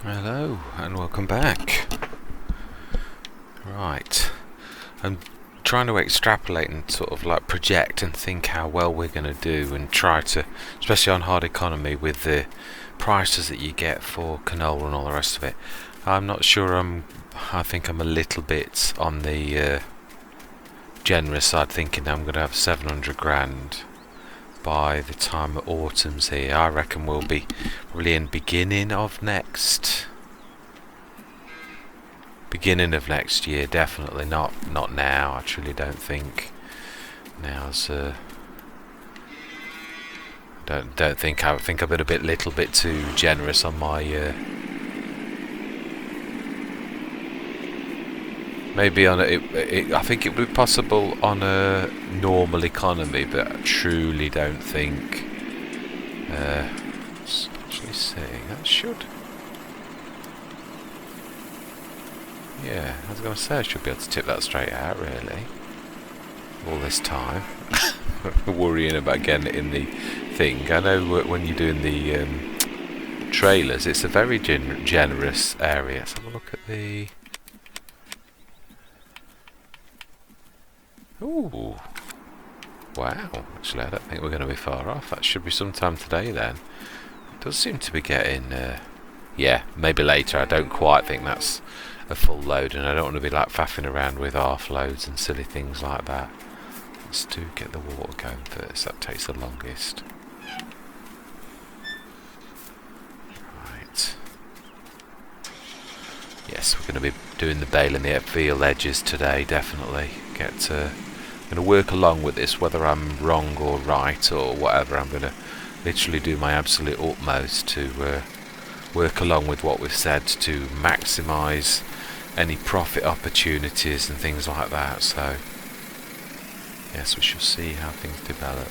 Hello and welcome back. Right, I'm trying to extrapolate and sort of like project and think how well we're going to do and try to, especially on hard economy with the prices that you get for canola and all the rest of it. I'm not sure, I think I'm a little bit on the generous side, thinking I'm going to have 700 grand by the time autumn's here. I reckon we'll be probably in beginning of next year, definitely not now. I truly don't think now's don't think I think I've been a little bit too generous on my maybe on I think it would be possible on a normal economy, but I truly don't think it's actually saying that should. Yeah, I was going to say I should be able to tip that straight out, really. All this time. Worrying about getting it in the thing. I know when you're doing the trailers, it's a very generous area. Let's have a look at the... Ooh. Wow. Actually, I don't think we're going to be far off. That should be sometime today, then. It does seem to be getting... yeah, maybe later. I don't quite think that's a full load, and I don't want to be like faffing around with half loads and silly things like that. Let's do get the water going first. That takes the longest. Right. Yes, we're going to be doing the baling the field edges today, definitely. I'm going to work along with this, whether I'm wrong or right or whatever. I'm going to literally do my absolute utmost to work along with what we've said to maximise any profit opportunities and things like that. So yes, we shall see how things develop.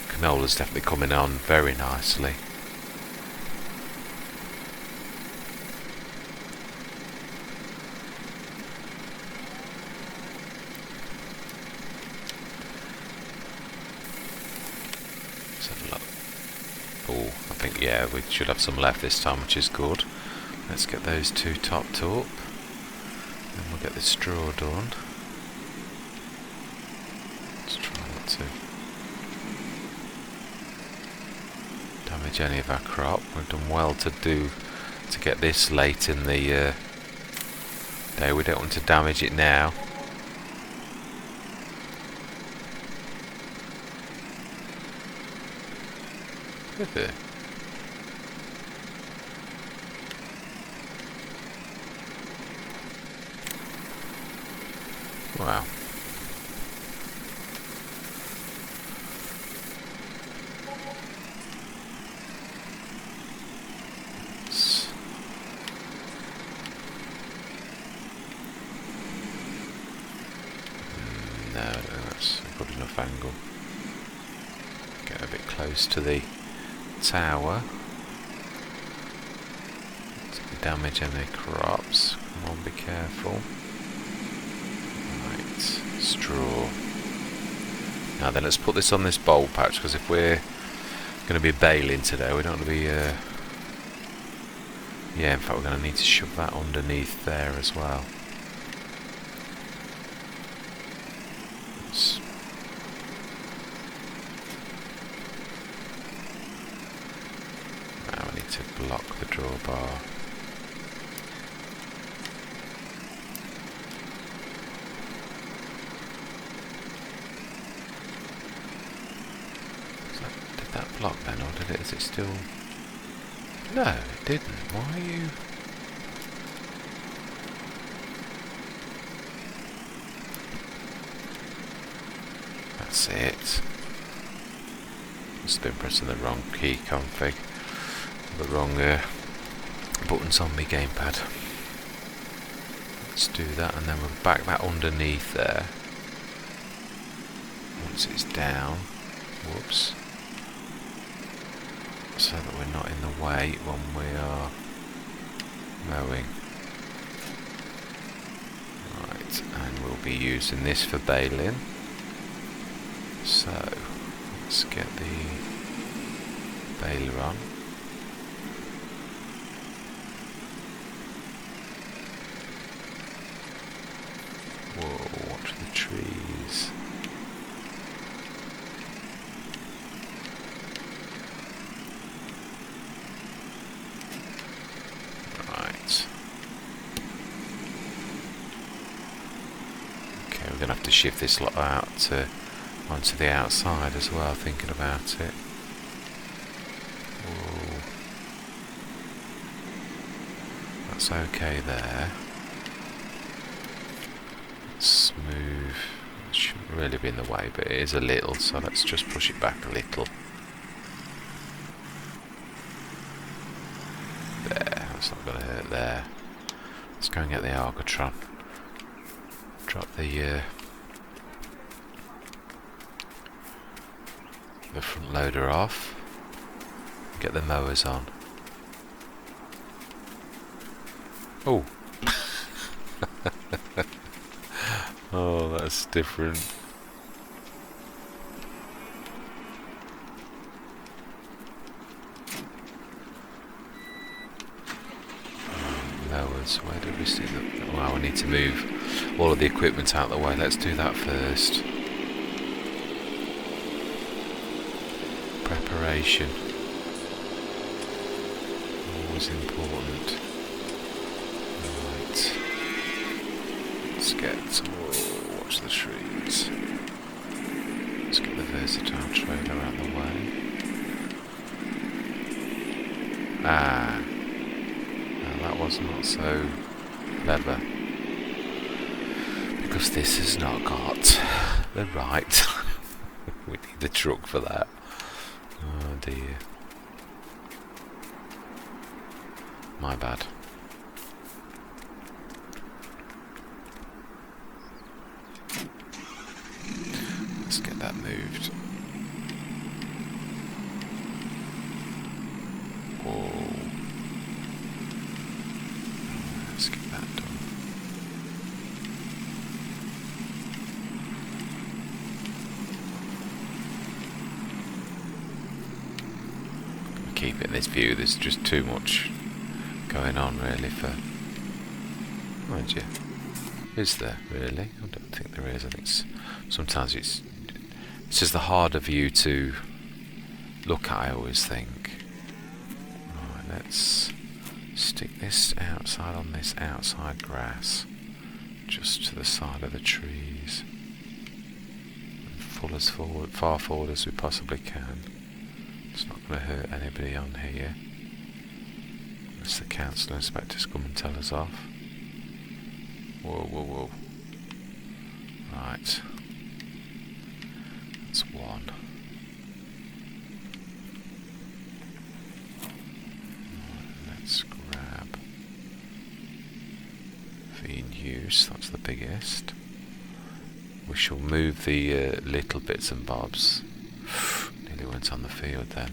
Canola's definitely coming on very nicely. Let's have a look. Oh, I think, yeah, we should have some left this time, which is good. Let's get those two topped up. Then we'll get the straw done. Let's try not to damage any of our crop. We've done well to get this late in the day. We don't want to damage it now. Wow. No, that's a good enough angle. Get a bit close to the tower. To damage any crops. Come on, be careful. Right, straw. Now then, let's put this on this bulb patch, because if we're going to be baling today, we don't want to be... yeah, in fact, we're going to need to shove that underneath there as well. Now we need to block the drawbar. Did that block then, or did it? Is it still? No, it didn't. Why are you? That's it. Must have been pressing the wrong key config. The wrong buttons on my gamepad. Let's do that, and then we'll back that underneath there. Once it's down. Whoops. So that we're not in the way when we are mowing. Right, and we'll be using this for baling. So, let's get the baler on. trees. Right. Okay, we're going to have to shift this lot out onto the outside as well, thinking about it. Ooh. That's okay there. Smooth. It shouldn't really be in the way, but it is a little, so let's just push it back a little. There, that's not going to hurt there. Let's go and get the Argotron. Drop the front loader off. Get the mowers on. Oh. Oh, that's different. Mowers, where did we see them? Well, we need to move all of the equipment out of the way. Let's do that first. Preparation. Always important. Right. Let's get watch the trees. Let's get the versatile trailer out of the way. Ah. Well, that was not so clever. Because this has not got the right. We need the truck for that. Oh dear. My bad. Let's get that moved. Whoa. Let's get that done. Keep it in this view, there's just too much going on really for... Mind you, is there really? I don't think there is. I think sometimes it's just the harder view to look at, I always think. Right, let's stick this outside on this outside grass, just to the side of the trees, and far forward as we possibly can. It's not going to hurt anybody on here, unless the council inspectors come and tell us off. Whoa, whoa, whoa. Right. That's one. Right, let's grab the in use, that's the biggest. We shall move the little bits and bobs. Nearly went on the field then.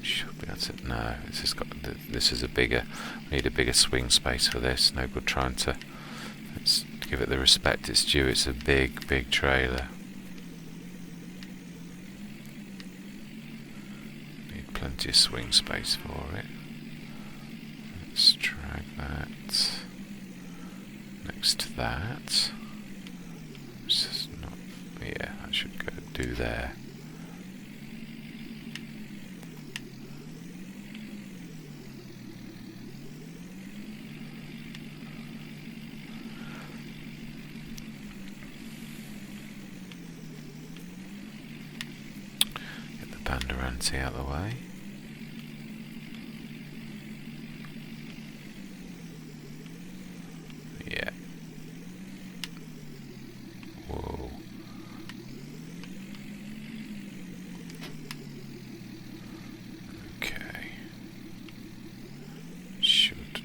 Should be, that's it. No, this is a bigger. We need a bigger swing space for this. No good trying to. Let's give it the respect it's due. It's a big trailer. Plenty of swing space for it. Let's drag that next to that. This is not, yeah, that should go do there. Get the Banderanti out of the way.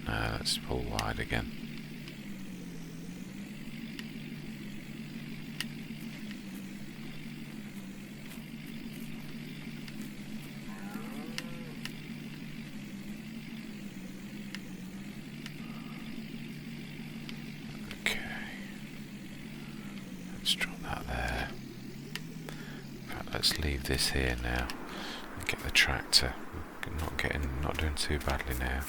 Let's pull wide again. Okay. Let's drop that there. let's leave this here now and get the tractor. Not doing too badly now.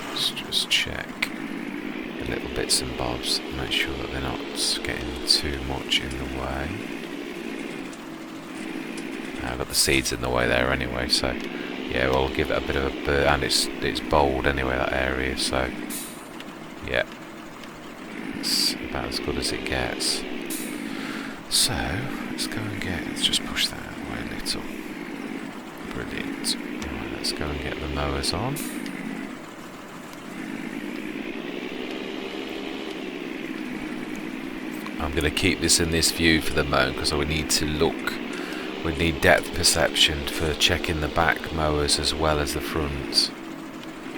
Let's just check the little bits and bobs, make sure that they're not getting too much in the way. I've got the seeds in the way there anyway, so yeah, we'll give it a bit of a burn, and it's bold anyway, that area, so yeah, it's about as good as it gets. So let's go and let's just push that away a little. Brilliant. Right, let's go and get the mowers on. I'm going to keep this in this view for the moment because we need to look. We need depth perception for checking the back mowers as well as the front.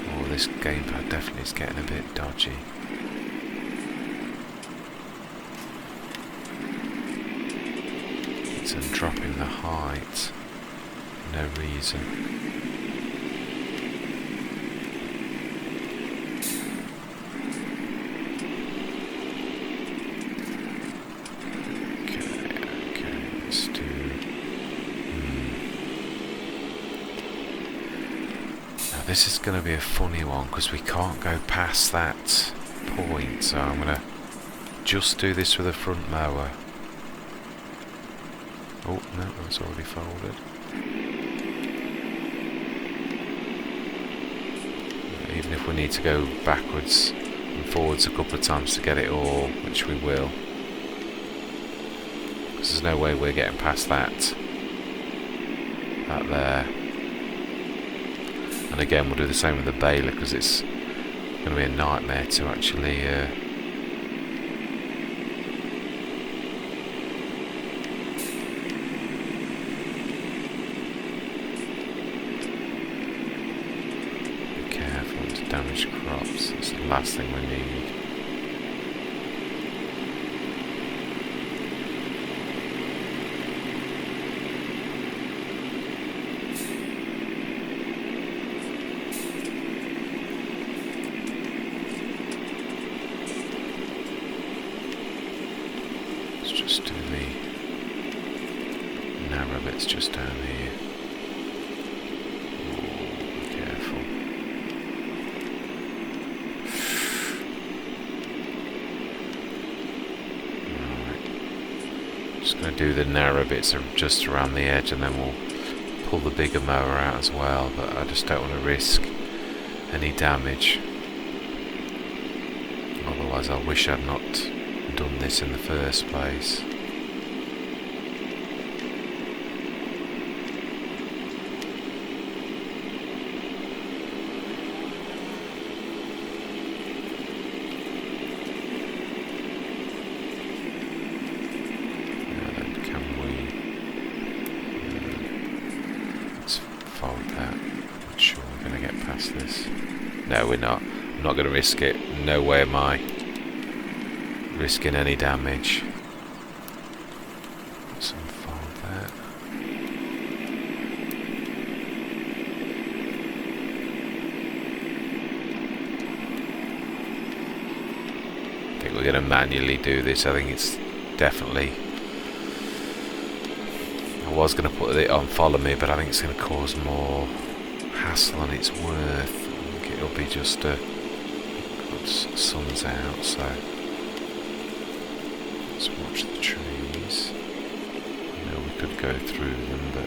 Oh, this gamepad definitely is getting a bit dodgy. It's dropping the height. No reason. This is going to be a funny one because we can't go past that point, so I'm going to just do this with a front mower. Oh no, that's already folded. Even if we need to go backwards and forwards a couple of times to get it all, which we will, because there's no way we're getting past that there. And again, we'll do the same with the baler because it's going to be a nightmare to actually be careful not to damage crops. That's the last thing we need. Just do the narrow bits just down here. Ooh, be careful. Right. Just going to do the narrow bits just around the edge, and then we'll pull the bigger mower out as well, but I just don't want to risk any damage. Otherwise I wish I'd not done this in the first place. Now then, can we let's fold that. Not sure we're going to get past this. No, we're not. I'm not going to risk it. No way am I risking any damage. Let's unfold that. I think we're going to manually do this. I think it's definitely... I was going to put it on follow me, but I think it's going to cause more hassle than it's worth. I think it'll be just a... sun's out, so... Let's watch the trees. I know we could go through them, but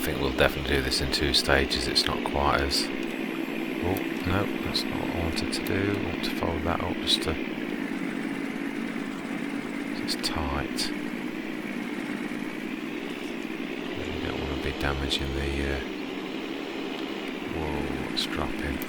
think we'll definitely do this in 2 stages. It's not quite as... Oh, no, that's not what I wanted to do. I want to fold that up just to... It's tight. You don't want to be damaging the... Whoa, it's dropping.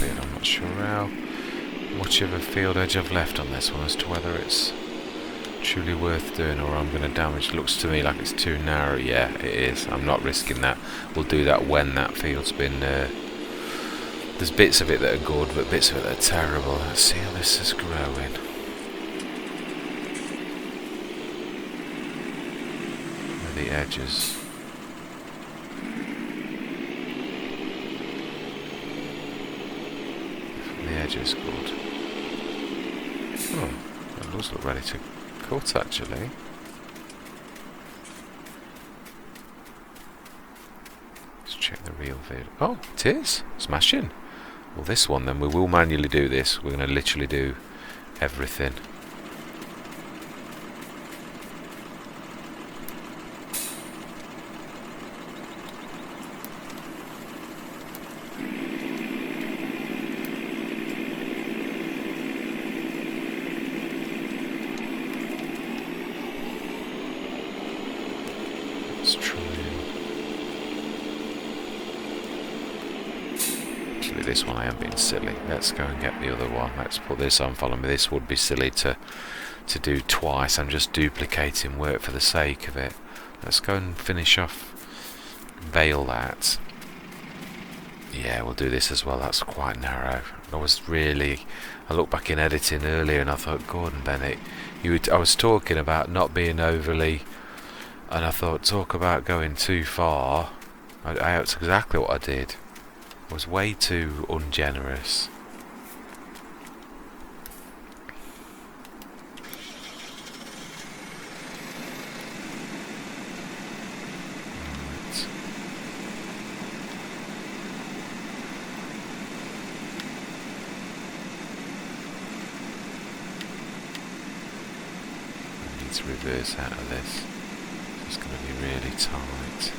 I'm not sure how much of a field edge I've left on this one as to whether it's truly worth doing or I'm going to damage. It looks to me like it's too narrow. Yeah, it is. I'm not risking that. We'll do that when that field's been... there's bits of it that are good, but bits of it that are terrible. Let's see how this is growing. Where the edges... The edge is good. Oh, that does look ready to cut actually. Let's check the real vid. Oh, it is! Smashing! Well, this one then, we will manually do this. We're going to literally do everything. Let's try actually this one I am being silly. Let's go and get the other one. Let's put this on, follow me. This would be silly to do twice. I'm just duplicating work for the sake of it. Let's go and finish off, veil that. Yeah, we'll do this as well. That's quite narrow. I looked back in editing earlier and I thought, Gordon Bennett, I was talking about not being overly... And I thought, talk about going too far. That's exactly what I did. I was way too ungenerous. Right. I need to reverse out of this. It's going to be really tight.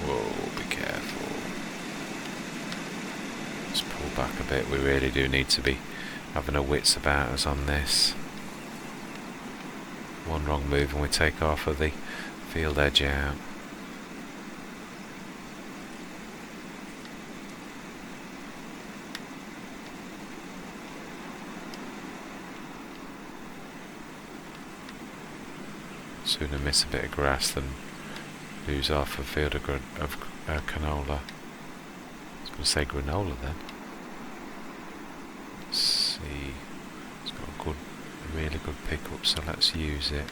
Whoa, be careful. Let's pull back a bit. We really do need to be having our wits about us on this. One wrong move and we take half of the field edge out. Sooner miss a bit of grass than lose half a field of canola. I was going to say granola then. Let's see. It's got a really good pickup, so let's use it.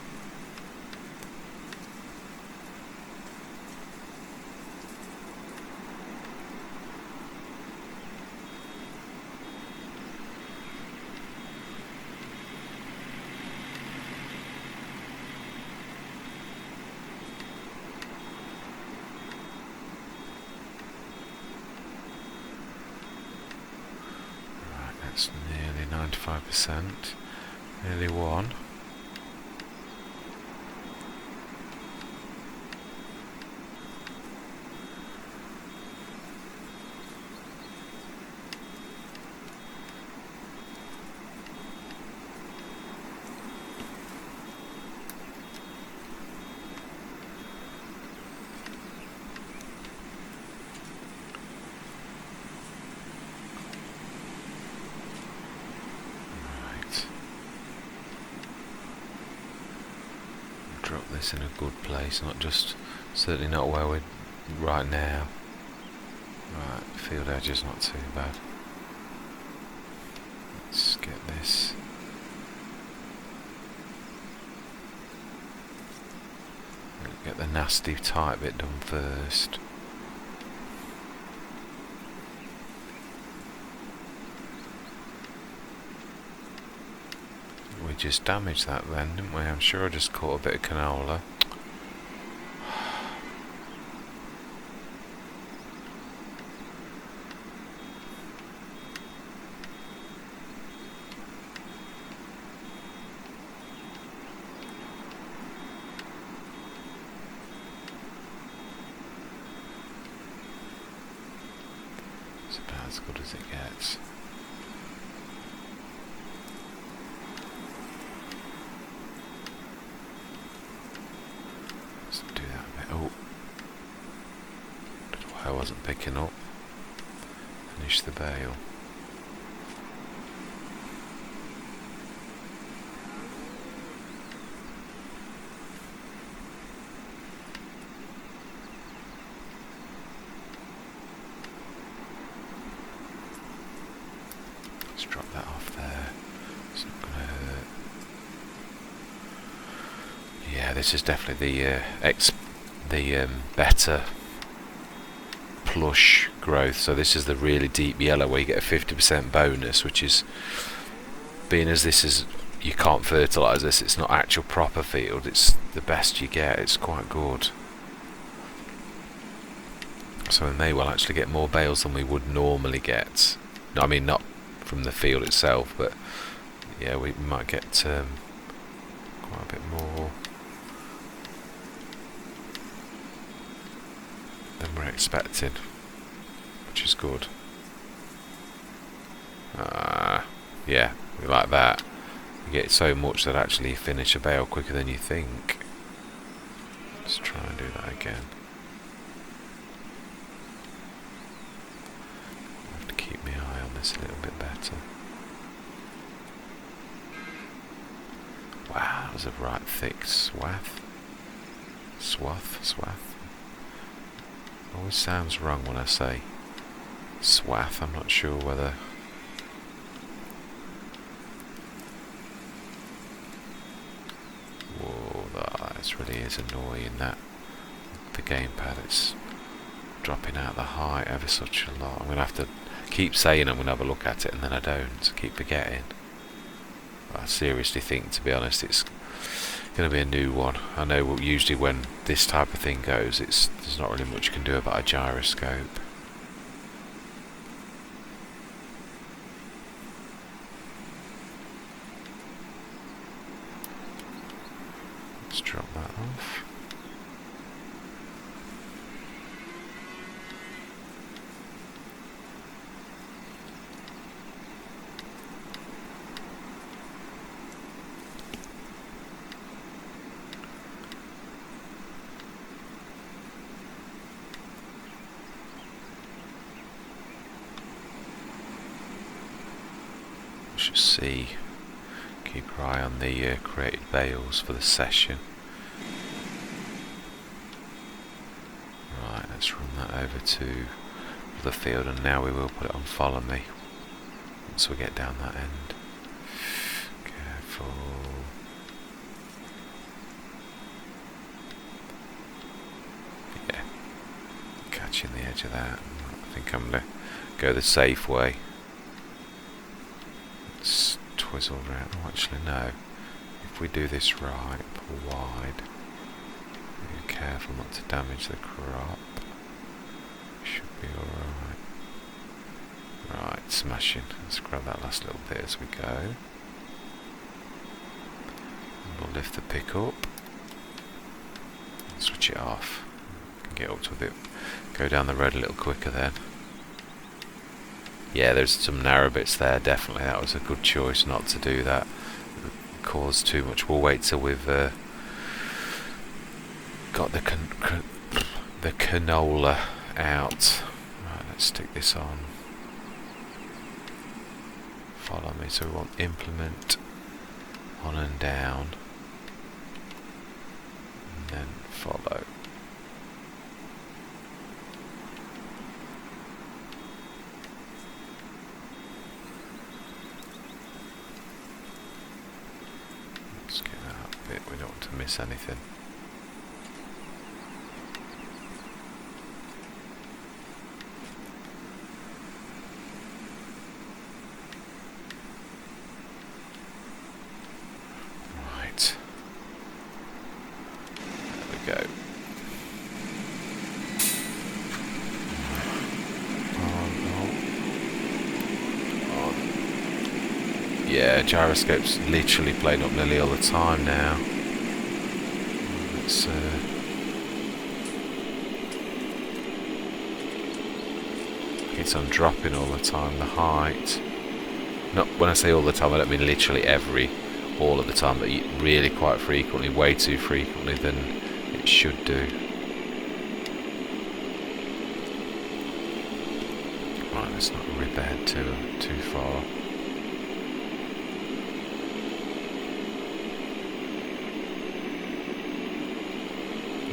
Right, that's nearly 95%. Nearly one. Drop this in a good place, not just, certainly not where we're right now. Right, field edge is not too bad. Let's get this. Get the nasty tight bit done first. We just damaged that then, didn't we? I'm sure I just caught a bit of canola. It's about as good as it gets. Let's do that a bit. Oh, that's why I wasn't picking up. Finish the bale. Let's drop that off there. It's not going to hurt. Yeah, this is definitely the better plush growth. So this is the really deep yellow where you get a 50% bonus, which is, being as this is, you can't fertilise this, it's not actual proper field, it's the best you get. It's quite good. So we may well actually get more bales than we would normally get. No, I mean not from the field itself, but yeah, we might get quite a bit more than we're expecting, which is good. Yeah, we like that. You get so much that actually you finish a bale quicker than you think. Let's try and do that again. I have to keep my eye on this a little bit better. Wow, that was a right thick swath. Swath. Always sounds wrong when I say swath. I'm not sure whether. Whoa, that really is annoying. That the gamepad, it's dropping out the height ever such a lot. I'm gonna have to keep saying I'm gonna have a look at it, and then I don't. I keep forgetting. But I seriously think, to be honest, it's going to be a new one. I know usually when this type of thing goes, there's not really much you can do about a gyroscope. Let's drop that off. Should see, keep your eye on the created bales for the session. Right, let's run that over to the field, and now we will put it on follow me once we get down that end. Careful. Yeah, catching the edge of that. I think I'm going to go the safe way. Twizzle around. Oh, actually no. If we do this right, pull wide, be careful not to damage the crop. Should be alright. Right, smashing. Let's grab that last little bit as we go. And we'll lift the pick up. Switch it off. Can get up to a bit. Go down the road a little quicker then. Yeah, there's some narrow bits there, definitely. That was a good choice not to do that. It caused too much. We'll wait till we've got the canola out. Right, let's stick this on. Follow me. So we want implement on and down, and then follow. bit. We don't want to miss anything. Right. There we go. Yeah, gyroscope's literally playing up nearly all the time now. It's on dropping all the time, the height. Not when I say all the time, I don't mean literally all of the time, but really quite frequently, way too frequently than it should do. Right, let's not rip ahead too far.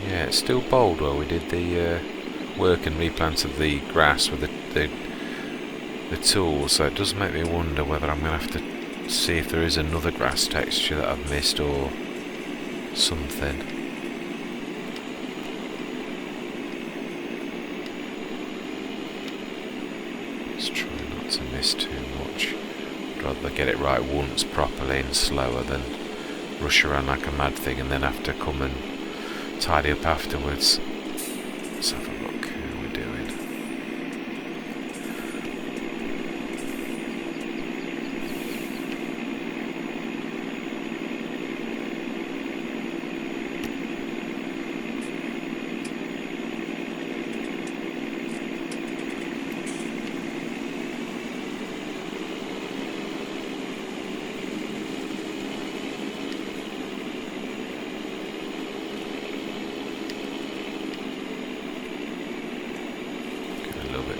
Yeah, it's still bold where we did the work and replant of the grass with the tools, so it does make me wonder whether I'm going to have to see if there is another grass texture that I've missed or something. Let's try not to miss too much. I'd rather get it right once properly and slower than rush around like a mad thing and then have to come and tidy up afterwards. Let's have a look. How we're doing.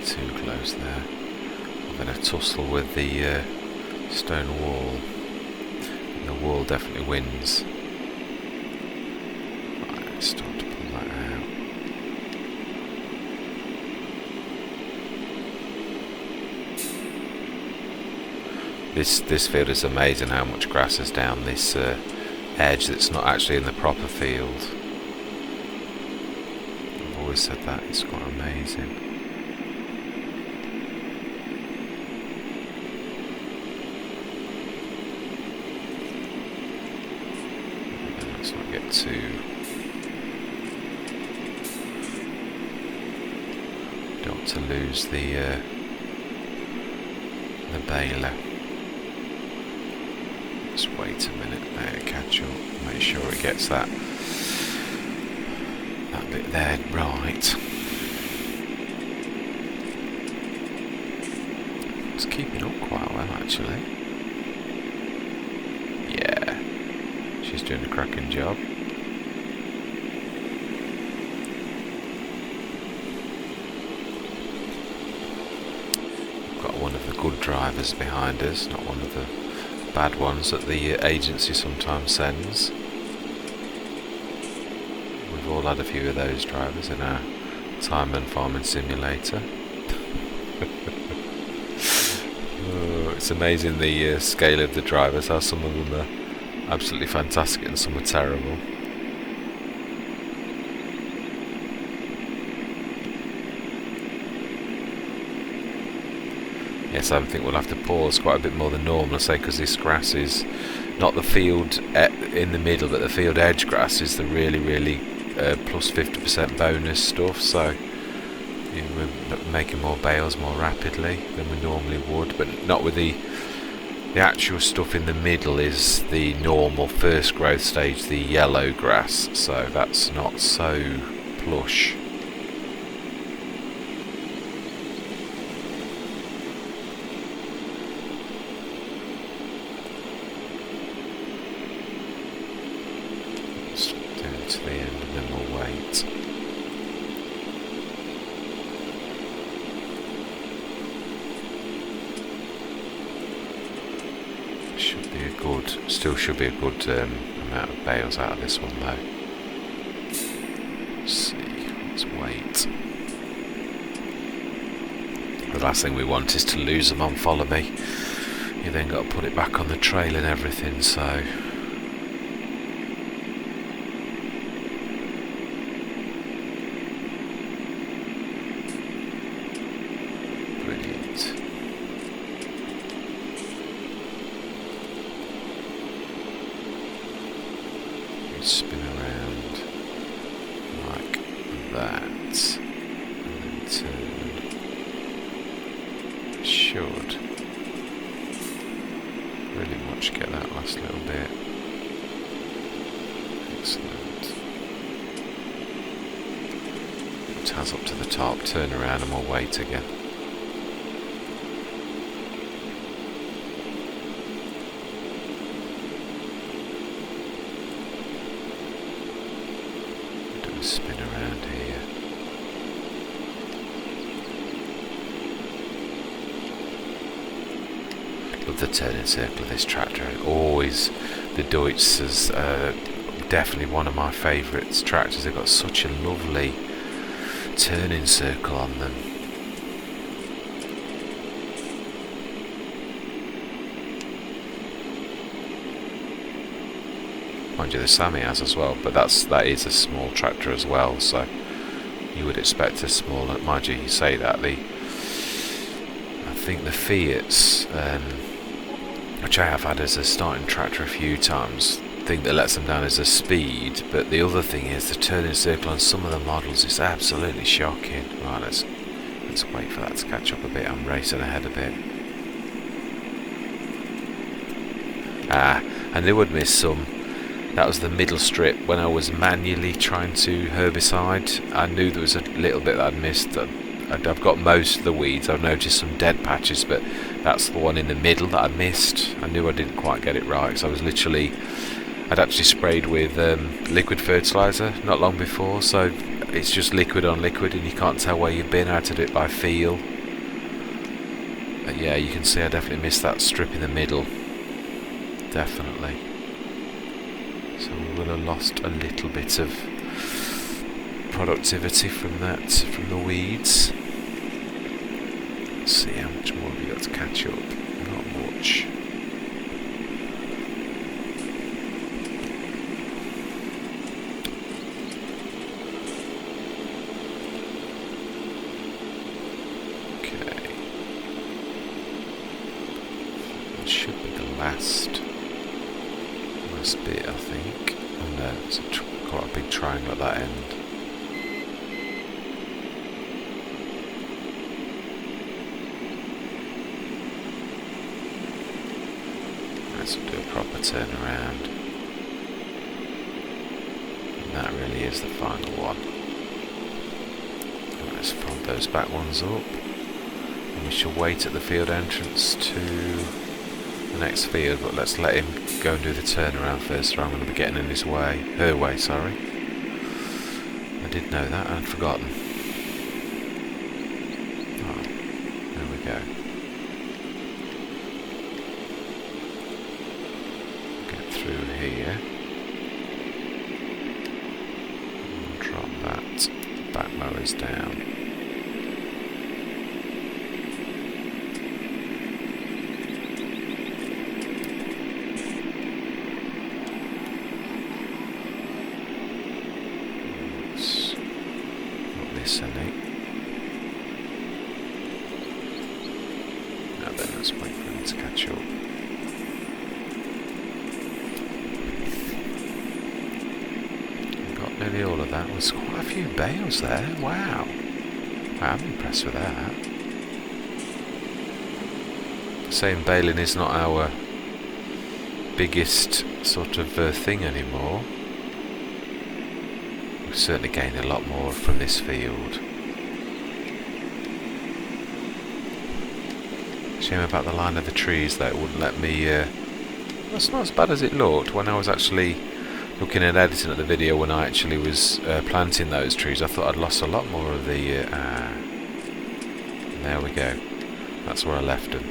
Too close there. I'm going to tussle with the stone wall. And the wall definitely wins. Right, let's start to pull that out. This field is amazing how much grass is down this edge that's not actually in the proper field. I've always said that, it's quite amazing. Don't want to lose the baler. Just wait a minute there, catch up, make sure it gets that bit there right. It's keeping up quite well actually. Yeah, she's doing a cracking job. One of the good drivers behind us, not one of the bad ones that the agency sometimes sends. We've all had a few of those drivers in our time and farming simulator. Oh, it's amazing the scale of the drivers, how some of them are absolutely fantastic and some are terrible. Yes, I think we'll have to pause quite a bit more than normal, I say, because this grass is not the field in the middle, but the field edge grass is the really plus 50% bonus stuff, so we're making more bales more rapidly than we normally would, but not with the actual stuff in the middle is the normal first growth stage, the yellow grass, so that's not so plush. To the end and then we'll wait. Still should be a good amount of bales out of this one though. Let's see, let's wait. The last thing we want is to lose them on follow me. You then got to put it back on the trail and everything, so spin around like that, and then turn. Should really much get that last little bit. Excellent. Taz up to the top, turn around and we'll wait again. Do a spin around here. Love the turning circle of this tractor. Always, the Deutz is definitely one of my favourite tractors. They've got such a lovely turning circle on them. Mind you, the Sammy has as well, but that is a small tractor as well, so you would expect a smaller. Mind you, you say that I think the Fiats, which I have had as a starting tractor a few times, thing that lets them down is the speed, but the other thing is the turning circle on some of the models is absolutely shocking. Right, let's wait for that to catch up a bit. I'm racing ahead a bit. I knew I'd miss some. That was the middle strip when I was manually trying to herbicide. I knew there was a little bit that I'd missed. I've got most of the weeds. I've noticed some dead patches, but that's the one in the middle that I missed. I knew I didn't quite get it right, so I'd actually sprayed with liquid fertiliser not long before, so it's just liquid on liquid and you can't tell where you've been. I had to do it by feel. But yeah, you can see I definitely missed that strip in the middle. Definitely. So we will have lost a little bit of productivity from that, from the weeds. Let's see, how much more have we got to catch up? Not much. Should be the last bit, I think. Oh no, it's quite a big triangle at that end. Let's do a proper turn around. And that really is the final one. Let's fold those back ones up. And we shall wait at the field entrance to the next field, but let's let him go and do the turnaround first, or I'm going to be getting in his way. Her way, sorry. I did know that, I'd forgotten. Oh, there we go. Get through here. And drop that back mowers down. Now then, let's wait for him to catch up. Got nearly all of that. There's quite a few bales there. Wow. I'm impressed with that. Saying baling is not our biggest sort of thing anymore. We've certainly gained a lot more from this field. Shame about the line of the trees that it wouldn't let me. That's not as bad as it looked when I was actually looking and editing at the video. When I actually was planting those trees, I thought I'd lost a lot more of the. There we go. That's where I left them.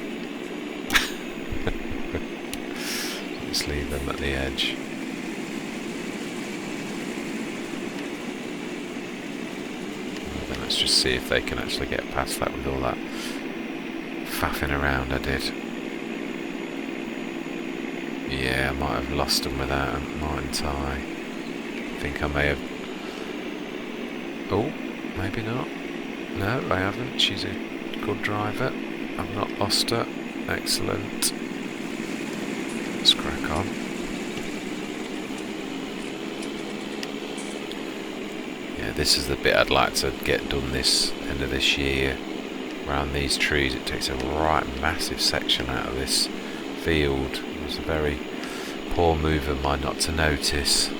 Just leave them at the edge. And then let's just see if they can actually get past that with all that faffing around I did. Yeah, I might have lost them without, mightn't I? I think I may have. Oh, maybe not. No, I haven't. She's a good driver. I've not lost her. Excellent. Let's crack on. Yeah, this is the bit I'd like to get done this end of this year. Around these trees, it takes a right massive section out of this field. It was a very poor move of mine not to notice.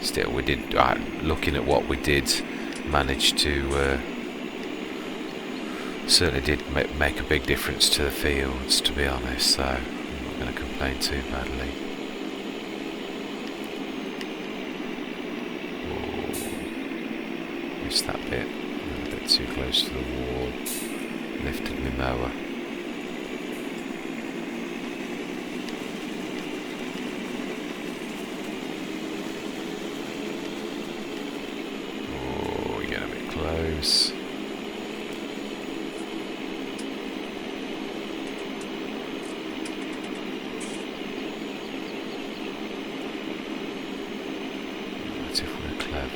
Still, we did, looking at what we did, manage to certainly did make a big difference to the fields, to be honest, so I'm not going to complain too badly. Oh, missed that bit, a bit too close to the wall, lifted my mower. Oh, you're getting a bit close.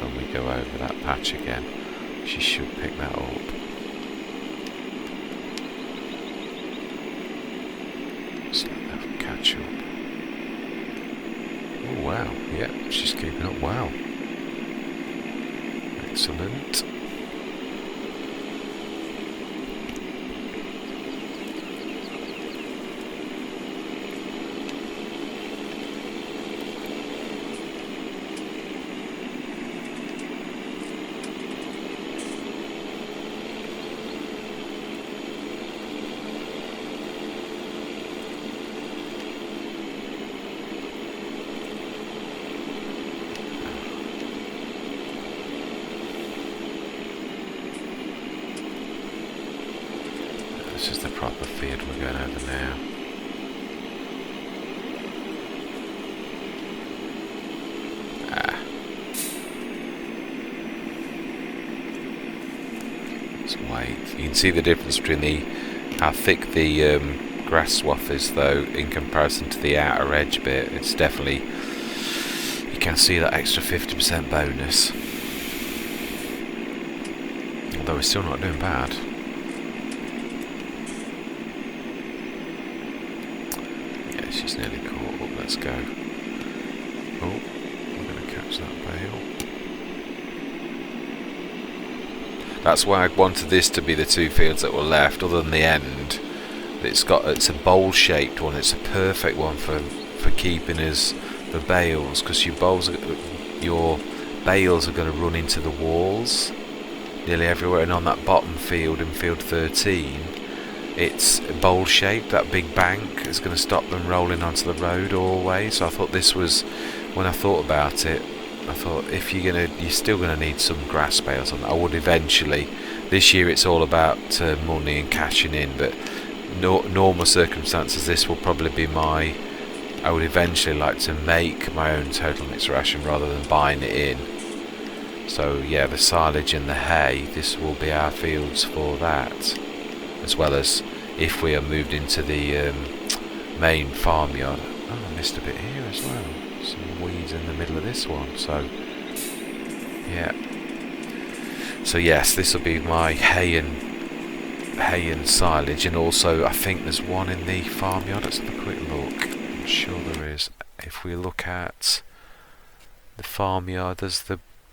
When we go over that patch again, she should pick that up. Just let that catch up. Oh wow, yeah, she's keeping up well. Excellent. This is the proper field we're going over now. Let's wait. You can see the difference between how thick the grass swath is, though, in comparison to the outer edge bit. It's definitely, you can see that extra 50% bonus. Although we're still not doing bad. She's nearly caught up, let's go. Oh, we're going to catch that bale. That's why I wanted this to be the two fields that were left, other than the end. It's a bowl shaped one, it's a perfect one for keeping as the bales, because your bales are going to run into the walls nearly everywhere, and on that bottom field in field 13, it's bowl shaped. That big bank is going to stop them rolling onto the road always. So I thought this was, when I thought about it, I thought if you're still going to need some grass bales on that. I would eventually. This year it's all about money and cashing in, but normal circumstances this will probably be I would eventually like to make my own total mixed ration rather than buying it in. So yeah, the silage and the hay, this will be our fields for that. As well as if we are moved into the main farmyard. Oh, I missed a bit here as well. Some weeds in the middle of this one. So, yeah. So yes, this will be my hay and silage, and also I think there's one in the farmyard. Let's have a quick look. I'm sure there is. If we look at the farmyard, there's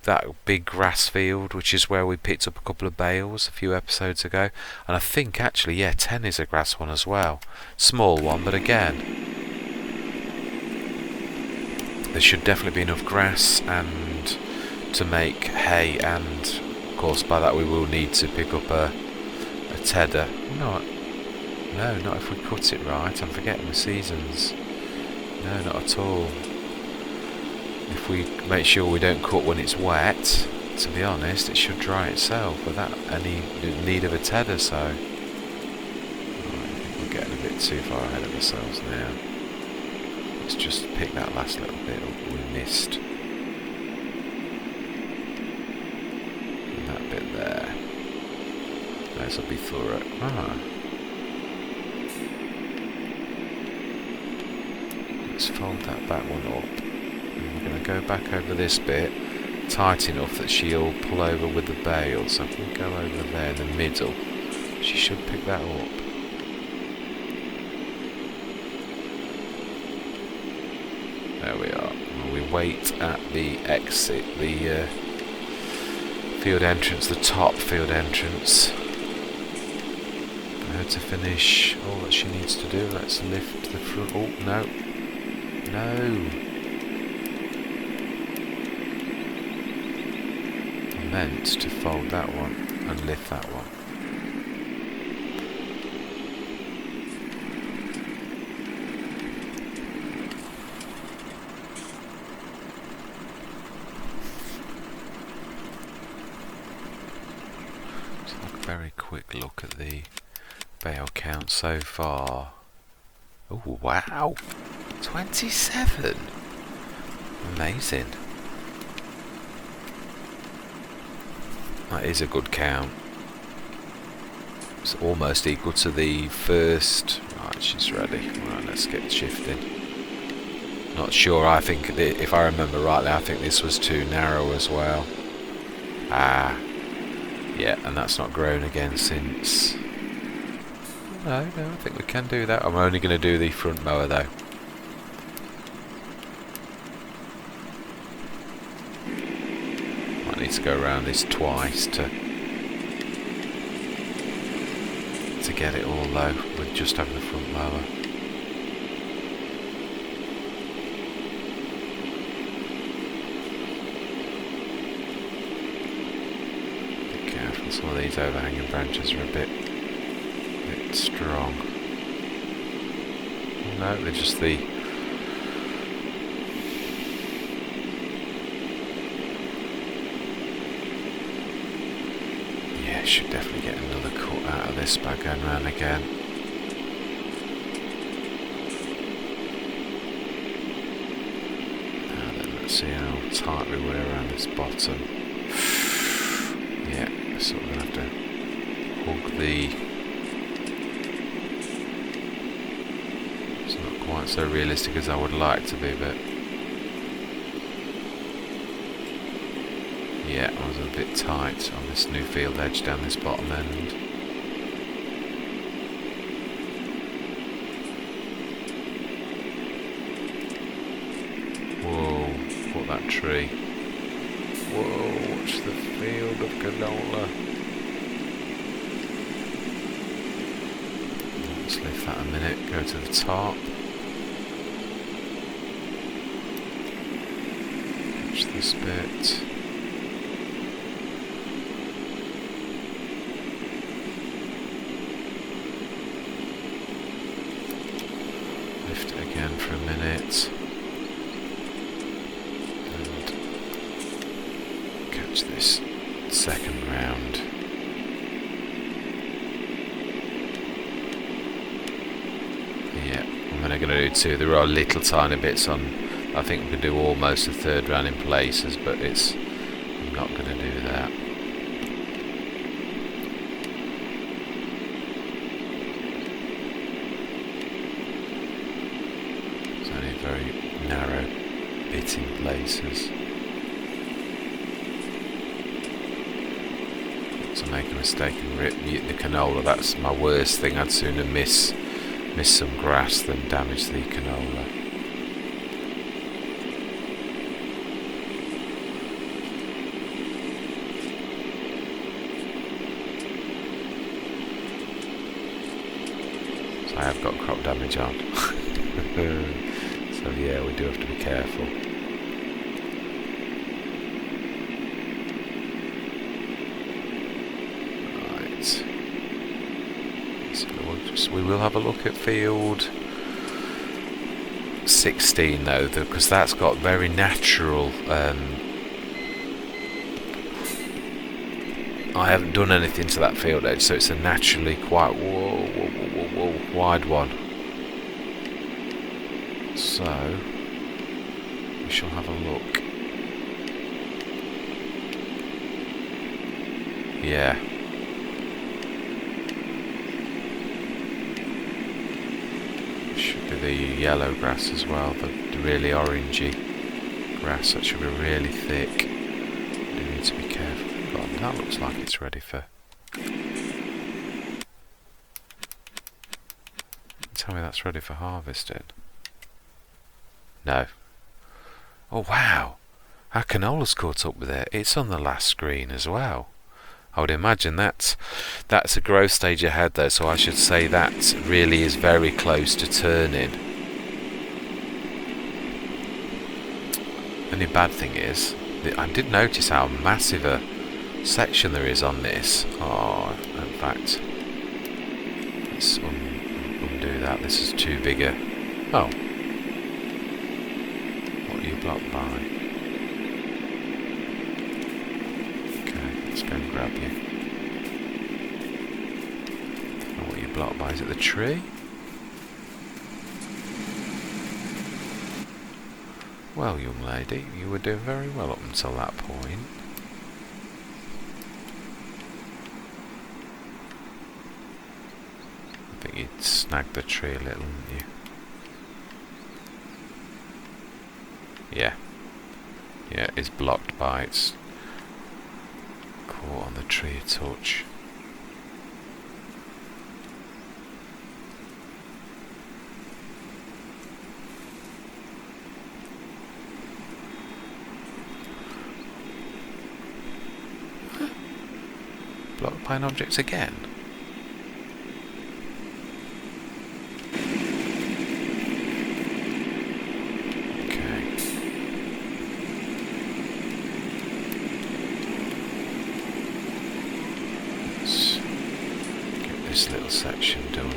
that big grass field, which is where we picked up a couple of bales a few episodes ago, and I think actually, yeah, 10 is a grass one as well. Small one, but again, there should definitely be enough grass and to make hay, and of course by that we will need to pick up a tedder. No, not if we cut it right. I'm forgetting the seasons. No, not at all. If we make sure we don't cut when it's wet, to be honest, it should dry itself without any need of a tedder, so... Right, I think we're getting a bit too far ahead of ourselves now. Let's just pick that last little bit up we missed. And that bit there. This will be thorough. Let's fold that back one up. We're going to go back over this bit tight enough that she'll pull over with the bale. So if we go over there in the middle, she should pick that up. There we are. Well, we wait at the exit, the field entrance, the top field entrance. Her to finish all that she needs to do. Let's lift the front. Oh, no. No. I meant to fold that one and lift that one. Very quick look at the bale count so far. Oh wow, 27. Amazing. That is a good count. It's almost equal to the first. Right, she's ready. Right, let's get shifting. Not sure. I think if I remember rightly, I think this was too narrow as well. Ah. Yeah, and that's not grown again since... No, I think we can do that. I'm only going to do the front mower though. Might need to go around this twice to get it all low with just having the front mower. Some of these overhanging branches are a bit strong. No, they're just the... Yeah, should definitely get another cut out of this by going round again. Now then, let's see how tight we were around this bottom. Yeah. So we're going to have to hug the... It's not quite so realistic as I would like to be, but... Yeah, I was a bit tight on this new field edge down this bottom end. Whoa, what that tree. Whoa, watch the field of canola. Let's leave that a minute, go to the top. Watch this bit. Lift it again for a minute. This second round. Yeah, I'm only going to do two. There are little tiny bits on. I think we can do almost a third round in places, but I'm not going to do that. It's only a very narrow bit in places. To make a mistake and rip the canola, that's my worst thing. I'd sooner miss some grass than damage the canola. So I have got crop damage on. So yeah, we do have to be careful. We will have a look at field 16 though, because that's got very natural. I haven't done anything to that field edge, so it's a naturally quite wide one. So we shall have a look. Yeah. The yellow grass as well, the really orangey grass, that should be really thick. You need to be careful. But that looks like it's ready for... Tell me that's ready for harvesting. No. Oh wow, our canola's caught up with it. It's on the last screen as well. I would imagine that's a growth stage ahead though, so I should say that really is very close to turning. Only bad thing is, I did notice how massive a section there is on this. Oh, in fact, let's undo that. This is too big a... Oh. What are you blocked by? Okay, let's go and grab you. Oh, what are you blocked by? Is it the tree? Well, young lady, you were doing very well up until that point. I think you'd snagged the tree a little, didn't you? Yeah. Yeah, it's blocked by its caught on the tree a touch. Blocked by an object again? Okay. Let's get this little section done.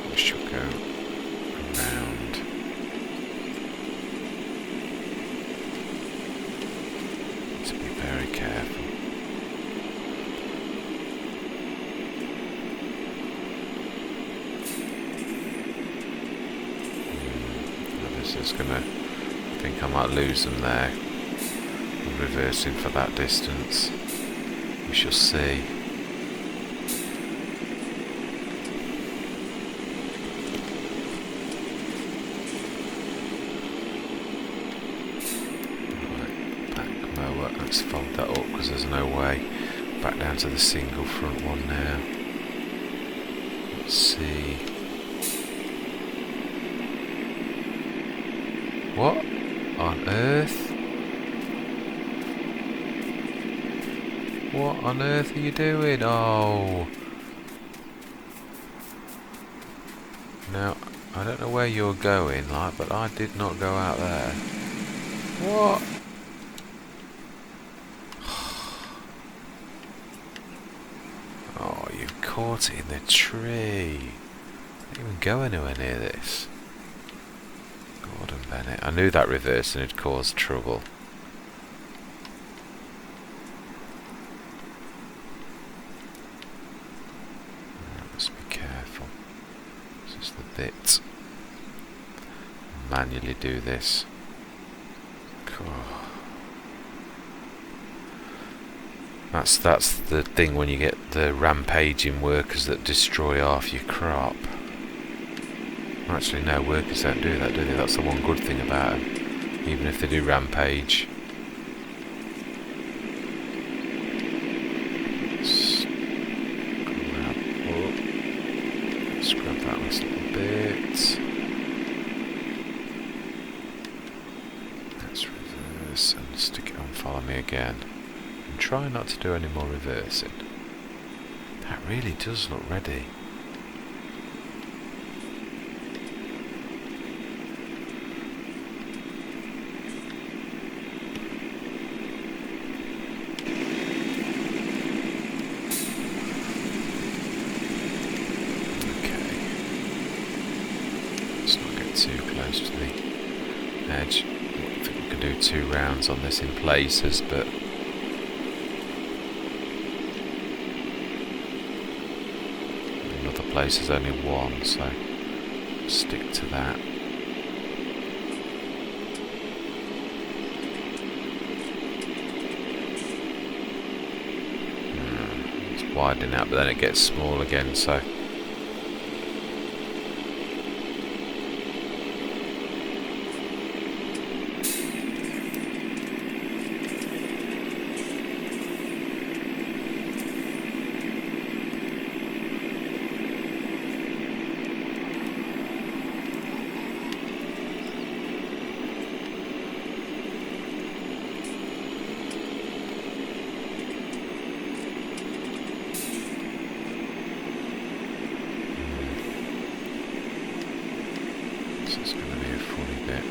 We should go around. To be very careful. This is gonna... I think I might lose them there. I'm reversing for that distance. We shall see. Let's fold that up because there's no way. Back down to the single front one now. Let's see. What on earth? What on earth are you doing? Oh. Now, I don't know where you're going, like, but I did not go out there. What? Oh, you caught it in the tree. Don't even go anywhere near this. Gordon Bennett. I knew that reversing had caused trouble. Let's be careful. This is the bit. Manually do this. Oh. That's the thing when you get the rampaging workers that destroy half your crop. Actually, no, workers don't do that, do they? That's the one good thing about them, even if they do rampage. Let's grab that last little bit. Let's reverse and stick it on. Follow me again. And try not to do any more reversing. That really does look ready. Too close to the edge. I think we can do 2 rounds on this in places, but in other places only 1, so stick to that. It's widening out, but then it gets small again, so So it's going to be a funny bit.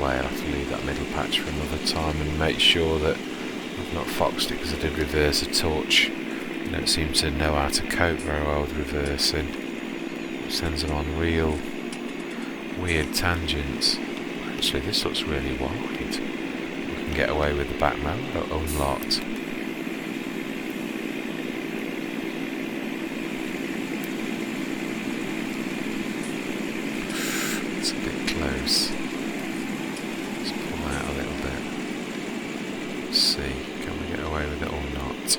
I'll have to leave that middle patch for another time and make sure that I've not foxed it, because I did reverse a touch. I don't seem to know how to cope very well with reversing. It sends them on real weird tangents. Actually, this looks really wide. We can get away with the back motor unlocked. It's a bit close. See, can we get away with it or not?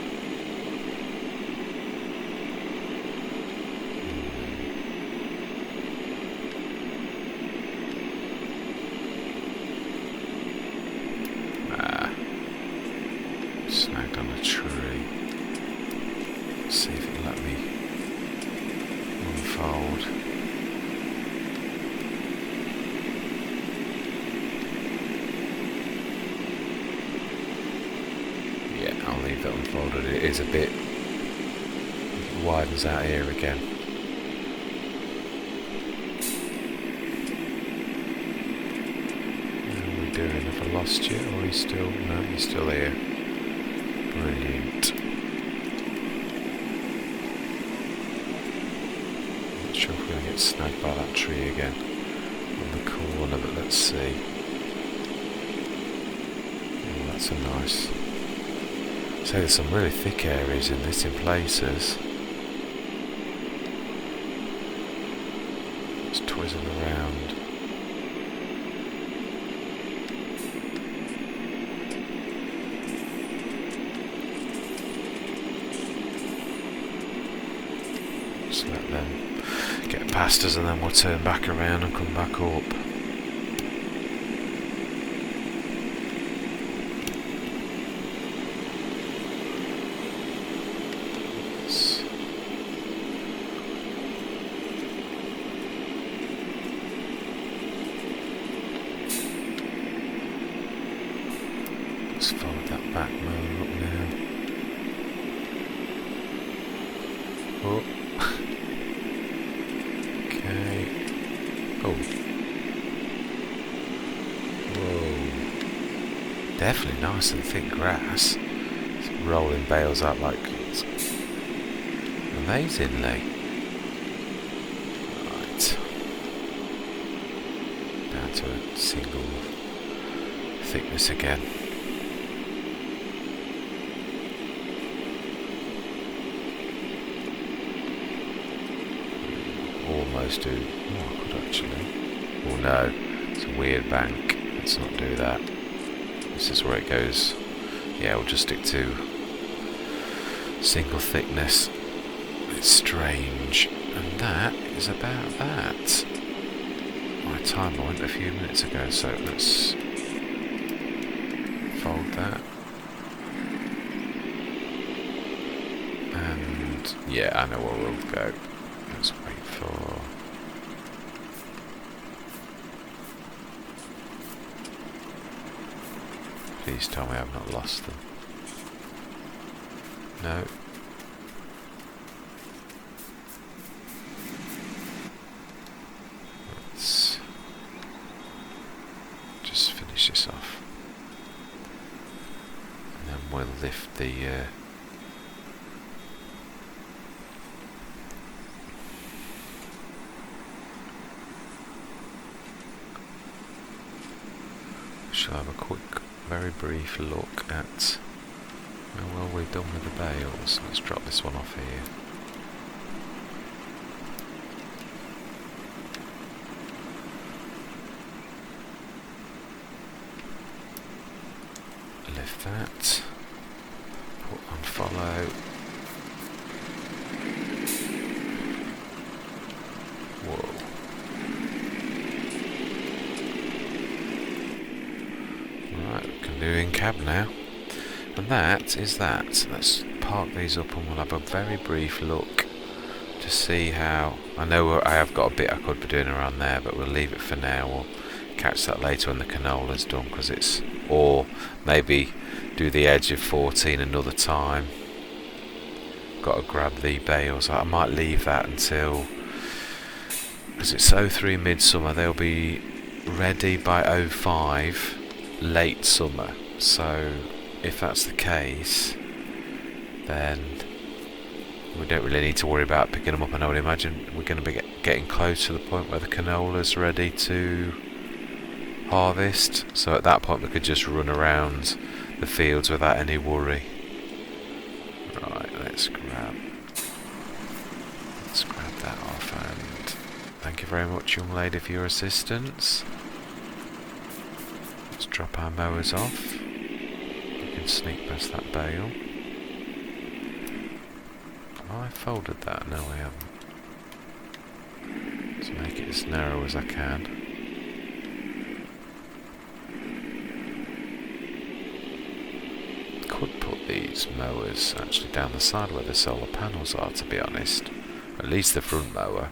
Snagged on a tree. Let's see if it'll let me unfold. I'll leave that unfolded. It is a bit, it widens out here again. How are we doing? Have I lost you? Or are you still? No, you're still here. Brilliant. Not sure if we're going to get snagged by that tree again on the corner, but let's see. Oh, that's a nice. So there's some really thick areas in this in places. Just twizzling around. Just let them get past us and then we'll turn back around and come back up. Let's follow that back motor up now. Oh. Okay. Oh. Whoa. Definitely nice and thick grass. It's rolling bales out like amazingly. Right. Down to a single thickness again. Almost do. Oh, I could actually. Oh no, it's a weird bank. Let's not do that. This is where it goes. Yeah, we'll just stick to single thickness. It's strange. And that is about that. My timer went a few minutes ago, so let's fold that. And yeah, I know where we'll go. Let's wait for. Please tell me I've not lost them. No. Let's just finish this off. And then we'll lift the shall have a quick, very brief look at how well we've done with the bales. Let's drop this one off here. Lift that. Put on follow. Whoa. In cab now, and that is that. Let's park these up and we'll have a very brief look to see how. I know I have got a bit I could be doing around there, but we'll leave it for now. We'll catch that later when the canola's done, because it's, or maybe do the edge of 14 another time. Got to grab the bales. I might leave that until, because it's 03 midsummer, they'll be ready by 05 late summer. So if that's the case, then we don't really need to worry about picking them up, and I would imagine we're going to be getting close to the point where the canola's ready to harvest. So at that point we could just run around the fields without any worry. Right, let's grab that off, and thank you very much, young lady, for your assistance. Let's drop our mowers off. You can sneak past that bale. Oh, I folded that. No, I haven't. To make it as narrow as I can. Could put these mowers actually down the side where the solar panels are, to be honest. At least the front mower.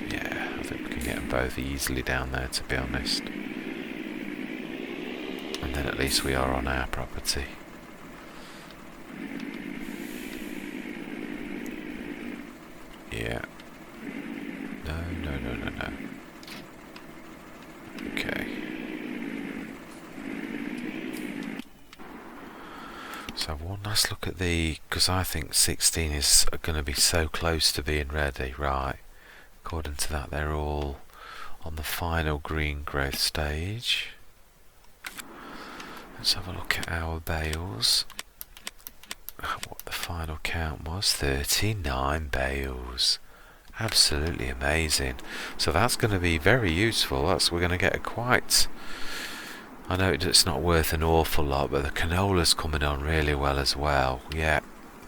Yeah, I think we can get them both easily down there, to be honest. And then at least we are on our property. Yeah. No. Okay. So one last look at the, because I think 16 is going to be so close to being ready, right? According to that, they're all on the final green growth stage. Let's have a look at our bales. What the final count was, 39 bales. Absolutely amazing. So that's going to be very useful. We're going to get a quite, I know it's not worth an awful lot, but the canola's coming on really well as well. Yeah,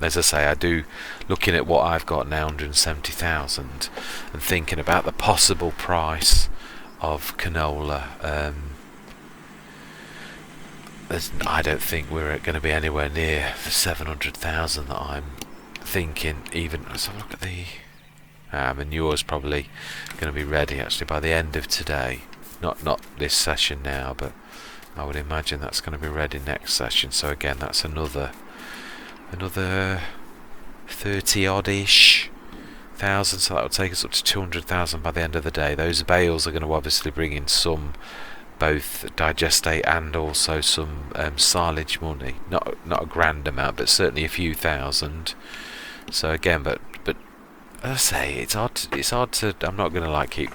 as I say, I do, looking at what I've got now, 170,000, and thinking about the possible price of canola. I don't think we're going to be anywhere near the 700,000 that I'm thinking. Even, let's have a look at the manure's probably going to be ready actually by the end of today. Not this session now, but I would imagine that's going to be ready next session. So again, that's another 30 odd-ish thousand. So that would take us up to 200,000 by the end of the day. Those bales are going to obviously bring in some, both digestate and also some silage money. Not a grand amount, but certainly a few thousand. So again, but as I say, it's hard to. I'm not going to keep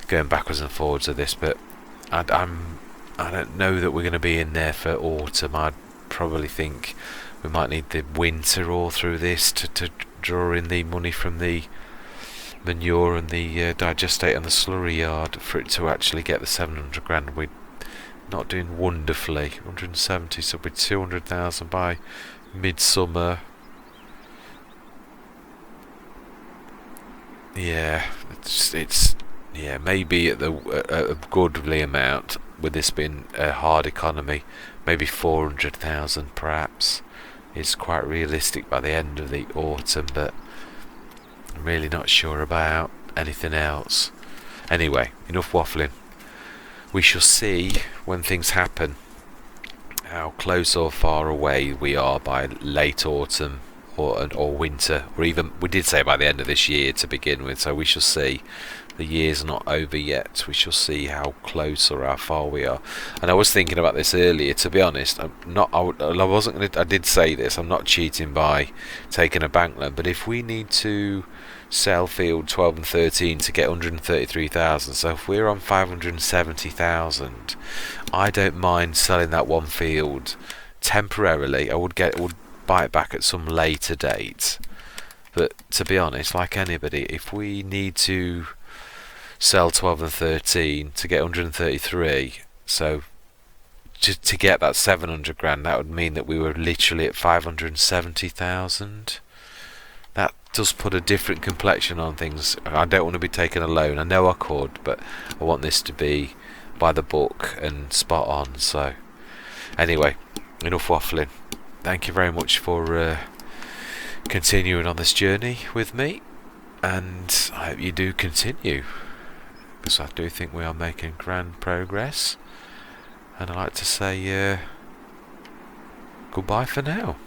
going backwards and forwards of this, but I don't know that we're going to be in there for autumn. I'd probably think we might need the winter all through this to draw in the money from the manure and the digestate and the slurry yard for it to actually get the 700 grand. We're not doing wonderfully. 170, so we're 200,000 by midsummer. Yeah, it's yeah, maybe at a goodly amount with this being a hard economy. Maybe 400,000 perhaps is quite realistic by the end of the autumn, but I'm really not sure about anything else. Anyway, enough waffling. We shall see when things happen how close or far away we are by late autumn or winter, or even, we did say by the end of this year to begin with, so we shall see. The year's not over yet. We shall see how close or how far we are. And I was thinking about this earlier, to be honest. I wasn't going to, I did say this, I'm not cheating by taking a bank loan, but if we need to sell field 12 and 13 to get 133,000, so if we're on 570,000, I don't mind selling that one field temporarily. I would buy it back at some later date. But to be honest, like anybody, if we need to sell 12 and 13 to get 133, so to get that 700 grand, that would mean that we were literally at 570,000. That does put a different complexion on things. I don't want to be taking a loan. I know I could, but I want this to be by the book and spot on. So Anyway, enough waffling. Thank you very much for continuing on this journey with me, and I hope you do continue, because I do think we are making grand progress. And I'd like to say goodbye for now.